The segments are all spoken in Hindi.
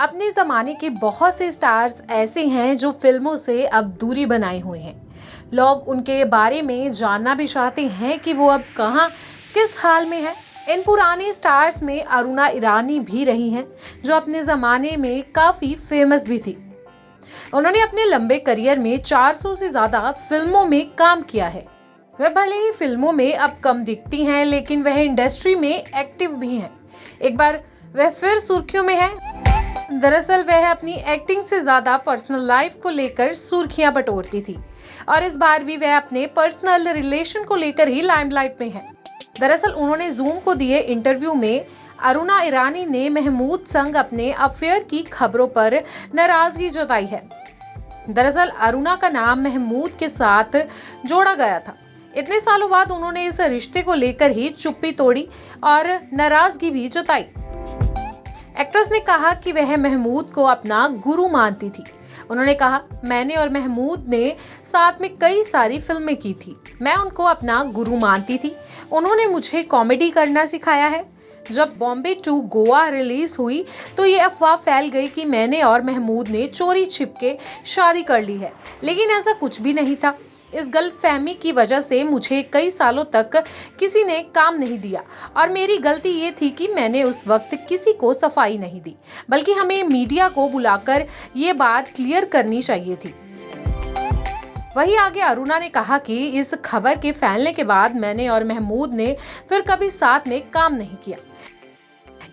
अपने ज़माने के बहुत से स्टार्स ऐसे हैं जो फिल्मों से अब दूरी बनाए हुए हैं। लोग उनके बारे में जानना भी चाहते हैं कि वो अब कहाँ, किस हाल में है। इन पुराने स्टार्स में अरुणा ईरानी भी रही हैं, जो अपने ज़माने में काफ़ी फेमस भी थी। उन्होंने अपने लंबे करियर में 400 से ज़्यादा फिल्मों में काम किया है। वह भले ही फिल्मों में अब कम दिखती हैं, लेकिन वह इंडस्ट्री में एक्टिव भी हैं। एक बार वह फिर सुर्खियों में है। दरअसल वह अपनी एक्टिंग से ज्यादा पर्सनल लाइफ को लेकर सुर्खियां बटोरती थी और इस बार भी वह अपने पर्सनल रिलेशन को लेकर ही लाइमलाइट में है। दरअसल उन्होंने जूम को दिए इंटरव्यू में अरुणा ईरानी ने महमूद संग अपने अफेयर की खबरों पर नाराजगी जताई है। दरअसल अरुणा का नाम महमूद के साथ जोड़ा गया था। इतने सालों बाद उन्होंने इस रिश्ते को लेकर ही चुप्पी तोड़ी और नाराजगी भी जताई। एक्ट्रेस ने कहा कि वह महमूद को अपना गुरु मानती थी। उन्होंने कहा, मैंने और महमूद ने साथ में कई सारी फिल्में की थी। मैं उनको अपना गुरु मानती थी। उन्होंने मुझे कॉमेडी करना सिखाया है। जब बॉम्बे टू गोवा रिलीज हुई तो ये अफवाह फैल गई कि मैंने और महमूद ने चोरी छिपके शादी कर ली है, लेकिन ऐसा कुछ भी नहीं था। इस गलतफहमी की वजह से मुझे कई सालों तक किसी ने काम नहीं दिया और मेरी गलती ये थी कि मैंने उस वक्त किसी को सफाई नहीं दी, बल्कि हमें मीडिया को बुलाकर ये बात क्लियर करनी चाहिए थी। वहीं आगे अरुणा ने कहा कि इस खबर के फैलने के बाद मैंने और महमूद ने फिर कभी साथ में काम नहीं किया।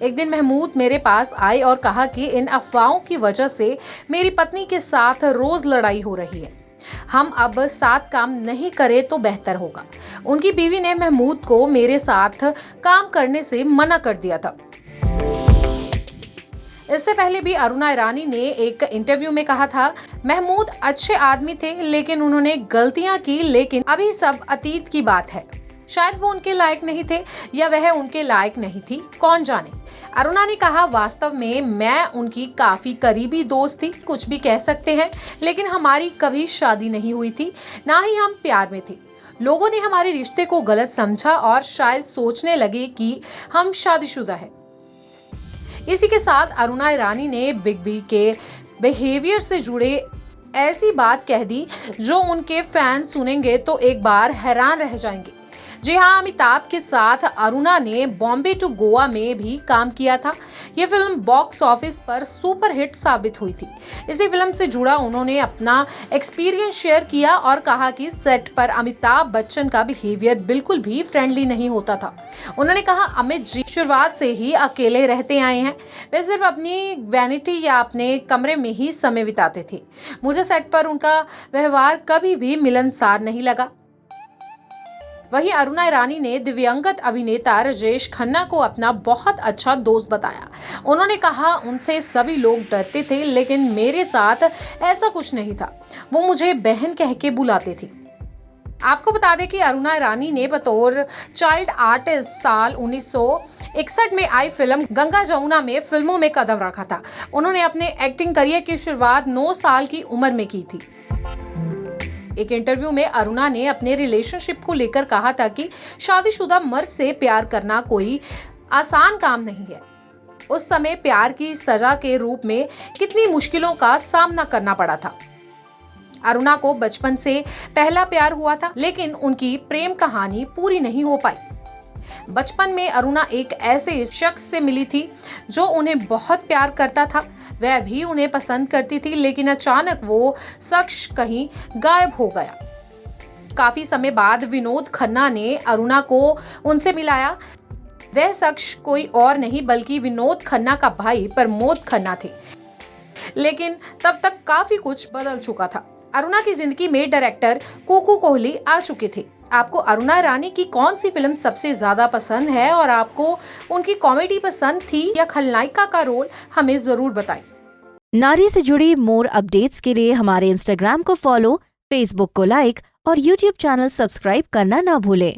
एक दिन महमूद मेरे पास आए और कहा कि इन अफवाहों की वजह से मेरी पत्नी के साथ रोज लड़ाई हो रही है। हम अब साथ काम नहीं करें तो बेहतर होगा। उनकी बीवी ने महमूद को मेरे साथ काम करने से मना कर दिया था। इससे पहले भी अरुणा ईरानी ने एक इंटरव्यू में कहा था, महमूद अच्छे आदमी थे, लेकिन उन्होंने गलतियां की, लेकिन अभी सब अतीत की बात है। शायद वो उनके लायक नहीं थे या वह उनके लायक नहीं थी, कौन जाने। अरुणा ने कहा, वास्तव में मैं उनकी काफी करीबी दोस्त थी, कुछ भी कह सकते हैं, लेकिन हमारी कभी शादी नहीं हुई थी, ना ही हम प्यार में थे। लोगों ने हमारे रिश्ते को गलत समझा और शायद सोचने लगे कि हम शादीशुदा हैं। इसी के साथ अरुणा ईरानी ने बिग बी के बिहेवियर से जुड़े ऐसी बात कह दी जो उनके फैन सुनेंगे तो एक बार हैरान रह जाएंगे। जी हाँ, अमिताभ के साथ अरुणा ने बॉम्बे टू गोवा में भी काम किया था। ये फिल्म बॉक्स ऑफिस पर सुपर हिट साबित हुई थी। इसी फिल्म से जुड़ा उन्होंने अपना एक्सपीरियंस शेयर किया और कहा कि सेट पर अमिताभ बच्चन का बिहेवियर बिल्कुल भी फ्रेंडली नहीं होता था। उन्होंने कहा, अमित जी शुरुआत से ही अकेले रहते आए हैं। वे सिर्फ अपनी वैनिटी या अपने कमरे में ही समय बिताते थे। मुझे सेट पर उनका व्यवहार कभी भी मिलनसार नहीं लगा। वहीं अरुणा ईरानी ने दिव्यांगत अभिनेता राजेश खन्ना को अपना बहुत अच्छा दोस्त बताया। उन्होंने कहा, उनसे सभी लोग डरते थे, लेकिन मेरे साथ ऐसा कुछ नहीं था। वो मुझे बहन कह के बुलाते थे। आपको बता दें कि अरुणा ईरानी ने बतौर चाइल्ड आर्टिस्ट साल 1961 में आई फिल्म गंगा जमुना में फिल्मों में कदम रखा था। उन्होंने अपने एक्टिंग करियर की शुरुआत 9 साल की उम्र में की थी। एक इंटरव्यू में अरुणा ने अपने रिलेशनशिप को लेकर कहा था कि शादीशुदा मर्द से प्यार करना कोई आसान काम नहीं है। उस समय प्यार की सजा के रूप में कितनी मुश्किलों का सामना करना पड़ा था। अरुणा को बचपन से पहला प्यार हुआ था, लेकिन उनकी प्रेम कहानी पूरी नहीं हो पाई। बचपन में अरुणा एक ऐसे शख्स से मिली थी जो उन्हें बहुत प्यार करता था। वह भी उन्हें पसंद करती थी, लेकिन अचानक वो शख्स कहीं गायब हो गया। काफी समय बाद विनोद खन्ना ने अरुणा को उनसे मिलाया। वह शख्स कोई और नहीं बल्कि विनोद खन्ना का भाई प्रमोद खन्ना थे, लेकिन तब तक काफी कुछ बदल चुका था। अरुणा की जिंदगी में डायरेक्टर कुकू कोहली आ चुके थे। आपको अरुणा ईरानी की कौन सी फिल्म सबसे ज्यादा पसंद है और आपको उनकी कॉमेडी पसंद थी या खलनायिका का रोल, हमें जरूर बताएं। नारी से जुड़ी मोर अपडेट्स के लिए हमारे इंस्टाग्राम को फॉलो, फेसबुक को लाइक और यूट्यूब चैनल सब्सक्राइब करना ना भूलें।